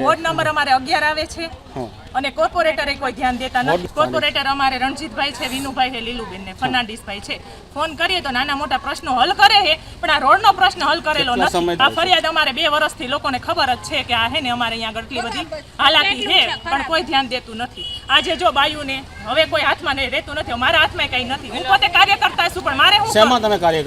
Ward number અમારે 11 આવે છે અને કોર્પોરેટરે કોઈ ધ્યાન દેતા નથી. કોર્પોરેટર અમારે રણજીતભાઈ છે, વિનુભાઈ છે, લીલુબેન ને ફર્નાન્ડિસભાઈ છે. ફોન કરીએ તો નાના મોટા પ્રશ્નો હલ કરે છે, પણ આ રોડનો પ્રશ્ન હલ કરેલો નથી. આ ફરિયાદ અમારે 2 વર્ષથી લોકોને ખબર જ છે કે આ હે ને અમારે અહીંયા આગળ એટલી બધી હાલાકી છે, પણ કોઈ ધ્યાન દેતું નથી. આજે જો બાયુને હવે કોઈ હાથમાં નહીં રહેતું નથી, મારા હાથમાં કઈ નથી. હું પોતે કાર્યકર્તા છું, પણ મારે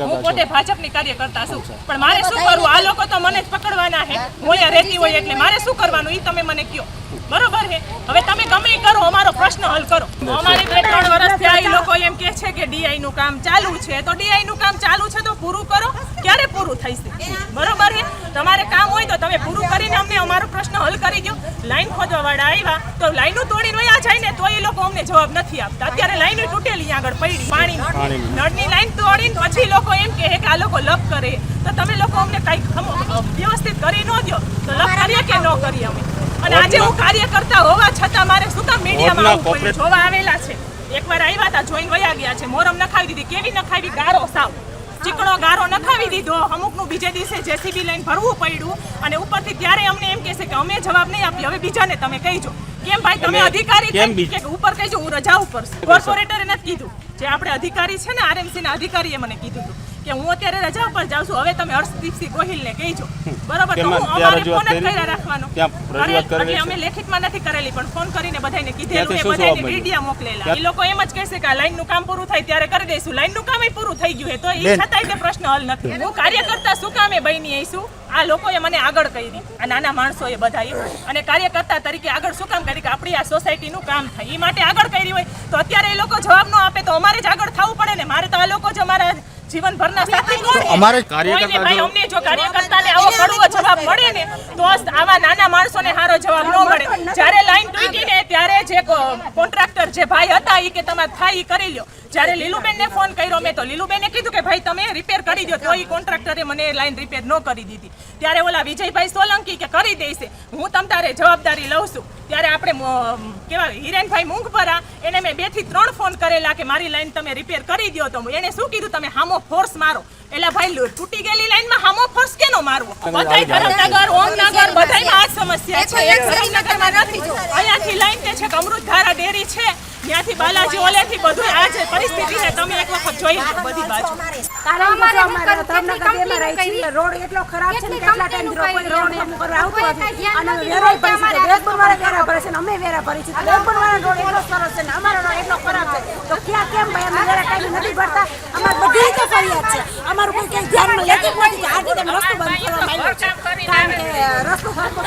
હું પોતે ભાજપની કાર્યકર્તા છું, પણ મારે શું કરવું? આ લોકો તો મને જ પકડવાના છે. હું અહીંયા રહેતી હોય એટલે મારે શું કરવાનું એ તમે મને કહો. બરોબર છે, હવે તમે ગમે એ કરો, અમારો પ્રશ્ન હલ કરો. અમારે 2-3 વર્ષથી આ લોકો એમ કહે છે કે ડીઆઈ નું કામ ચાલુ છે, તો ડીઆઈ નું કામ ચાલુ છે તો પૂરું કરો. ક્યારે પૂરું થશે? બરોબર છે, તમારે કામ હોય તો તમે પૂરું કરીને અમને અમારો પ્રશ્ન હલ કરી દો. લાઈન ખોદવા વાળા આવ્યા તો લાઈનો તોડીને વયા જાય ને, તો એ લોકો અમને જવાબ નથી આપતા. અત્યારે લાઈનો તૂટેલી આગળ પડી, પાણી નળની લાઈન તોડીને પછી લોકો એમ કહે કે આ લોકો લપ કરે, તો તમે લોકો અમને કઈ વ્યવસ્થિત કરી ન દો તો લપ કરીએ કે ન કરીએ અમે. અને આજે હું કાર્યકર્તા હોવા છતાં મારે શું કામ મીડિયામાં આવવું પડ્યું? જોવા આવેલા છે, એકવાર આવ્યા હતા, જોઈને વયા ગયા છે. મોરમ નખાવી દીધી, કેવી નખાવી? ગારો સાવ ચીકણો ગારો નખાવી દીધો. અમુકનું બીજે દિવસે જેસીબી લઈને ભરવું પડ્યું, અને ઉપરથી ત્યારે અમને એમ કહેશે કે અમે જવાબ નહીં આપીએ, હવે બીજાને તમે કહીજો. કેમ ભાઈ, તમે અધિકારી કે ઉપર કહીજો હું રજા ઉપર. કોર્પોરેટરે નથી કીધું, જે આપણે અધિકારી છે ને આરએમસી ના અધિકારીએ મને કીધું હતું કે હું અત્યારે રજા ઉપર જાઉં છું, હવે તમે હર્ષદીપસિંહ ગોહિલને કહીજો. બરોબર, તો હું અમારે ફોન જ કર્યા રાખવાનો. એટલે અમે લેખિતમાં નથી કરેલી, પણ ફોન કરીને બધાને કીધેલું, એ બધાને મીડિયા મોકલેલા. એ લોકો એમ જ કહેશે કે આ લાઈનનું કામ પૂરું થાય ત્યારે કરી દઈશું. લાઈનનું કામ પૂરું થઈ ગયું છે, તો એ છતાંય તે પ્રશ્ન હલ નથી. હું કાર્યકર્તા શું કામે બની આવીશું? આ લોકોએ મને આગળ કરી, આ નાના માણસોએ બધાએ, અને કાર્યકર્તા તરીકે આગળ શું કામ કરી કે આપણી આ સોસાયટીનું કામ થાય એ માટે આગળ કરી હોય. તો અત્યારે એ લોકો જવાબ ન આપે તો અમારે જ આગળ થવું પડે ને. મારે તો આ લોકો જ અમારા જીવનભરના સાથી કોણ? અમારે કાર્યકર્તા ભાઈ, અમને જો કાર્યકર્તાને આવો કડવો જવાબ મળે ને, તો આવા નાના માણસોને સારો જવાબ ન મળે. જ્યારે લાઈન તૂટી ને ત્યારે જે કોન્ટ્રાક્ટર જે ભાઈ હતા એ કે તમારે થાય એ કરી લ્યો. જ્યારે લીલુબેનને ફોન કર્યો મેં, તો લીલુબેને કીધું કે ભાઈ તમે રિપેર કરી દો, તો એ કોન્ટ્રાક્ટરે મને લાઈન રિપેર ન કરી દીધી. ત્યારે ઓલા વિજયભાઈ સોલંકી કે કરી દેશે, હું તમ તારે જવાબદારી લઉં છું. ત્યારે આપણે કેવા હિરેનભાઈ મૂંગપરા, એને મેં 2 થી 3 ફોન કરેલા કે મારી લાઈન તમે રિપેર કરી દો. તો એને શું કીધું, તમે હામો ફોર્સ મારો. એટલે ભાઈ તૂટી ગયેલી લાઈનમાં હામો ફોર્સ કેનો મારવો? બધાય ધરમનગર, ઓમનગર બધાયમાં આ સમસ્યા છે. એક ધરમનગરમાં નથી. અહીંયાથી લાઈન તે છે કે અમૃતધારા ડેરી છે, ત્યાંથી બાલાજી ઓલેથી બધું આ જે પરિસ્થિતિ છે તમે એક વખત જોઈ લો બધી બાજુ. રોડ એટલો ખરાબ છે ને, કેટલા ટાઈમ રોડ એમ કરવા આવતો નથી, અને વેરાય પરિસ્થિતિ વેરપુરવાળા વેરા ભરે છે ને અમે વેરા ભરી છે. વેરપુરવાળા રોડ એટલો સરસ છે ને અમારો રોડ એટલો ખરાબ છે, તો ક્યાં કેમ ભાઈ અમે વેરા ટાઈમ નથી ભરતા? અમારે બધી રીતે ફરિયાદ છે, અમારું કોઈ કઈ ધ્યાનમાં લેતું જ નથી કે આ રીતે રસ્તો બંધ કરવા માંગ્યો છે, કારણ કે રસ્તો સરખો